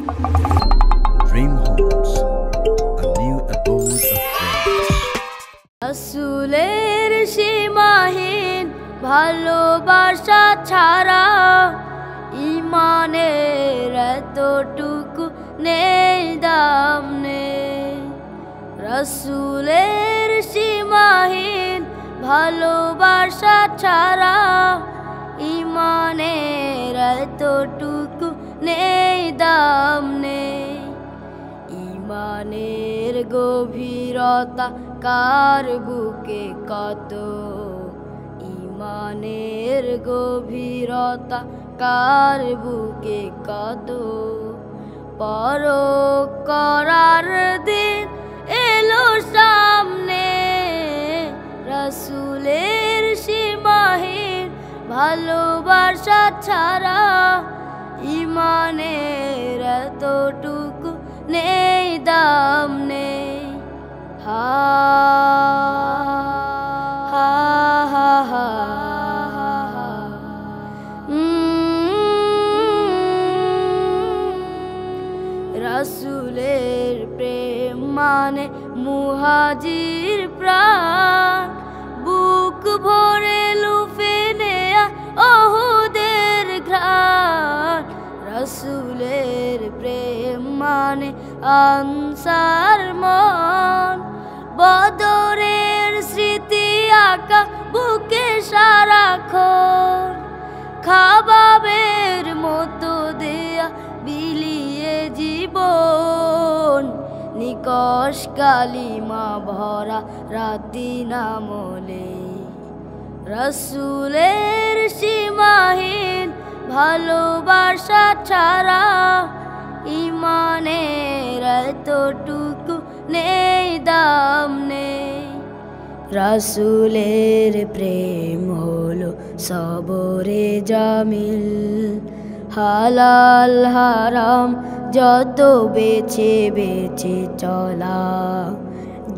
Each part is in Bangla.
Dream Homes, a new abode of dreams. রাসূলের সীমাহীন ভালোবাসা ছাড়া ঈমানের এতটুকু নেই দাম নেই। রাসূলের সীমাহীন ভালোবাসা ছাড়া ঈমানের এতটুকু নেই দাম নেই। ঈমানের গভীরতা কার বুকে কত, ঈমানের গভীরতা কার বুকে কত। পরখ করার দিন এলো সামনে, রাসূলের সীমাহীন ভালোবাসা ছাড়া ঈমানের এতটুকু নেই দাম নেই। হা হা হা হা রাসূলের প্রেম মানে মুহাজির প্রাণ, বুক ভরে লুফে নেয়া ওহুদের ঘ্রাণ। রাসূলের প্রেম মানে আনসার মন, বদরের স্মৃতি আঁকা বুকে সারাক্ষণ। খাবাবের মতো দেয়া বিলিয়ে জীবন, নিকশ কালিমা ভরা রাতি নামলে। রাসূলের সীমাহীন ভালোবাসা ছাড়া ঈমানের এতটুকু নেই দাম নেই। রাসূলের প্রেম হলো সবরে জামিল, হালাল হারাম যত বেছে বেছে চলা।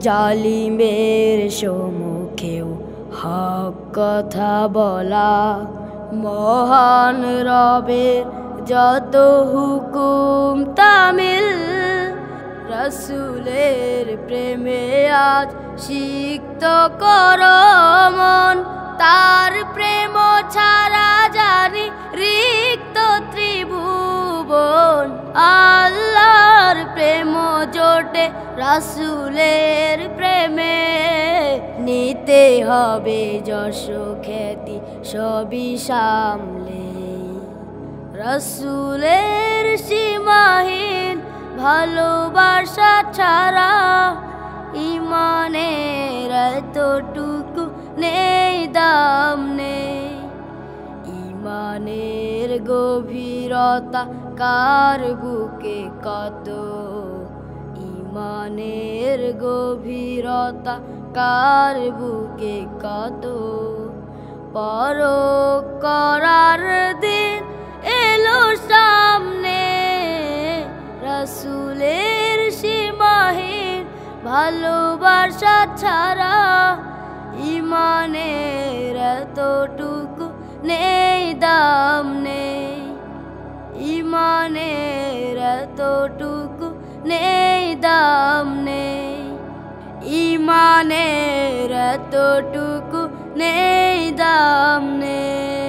জালিমের সম্মুখেও হক কথা বলা, মহান রবের যত হুকুম তামিল। রাসূলের প্রেমে আজ সিক্ত কর মন, তার প্রেম ছাড়া জানি রিক্ত ত্রিভুবন। আল্লাহর প্রেম জোটে রাসূলের প্রেমে, নিতে হবে যশ খ্যাতি সবই সামলে। রাসূলের সীমাহীন ভালোবাসা ছাড়া ঈমানের এতটুকু নেই দাম নেই। ঈমানের গভীরতা কার বুকে কত, ঈমানের গভীরতা কার বুকে কত। পরখ করার দিন এলো সামনে, রাসূলের সীমাহীন ভালোবাসা ছাড়া ঈমানের এতটুকু নেই দাম নেই। ঈমানের এতটুকু নেই দাম নেই। ঈমানের এতটুকু নেই দাম নেই।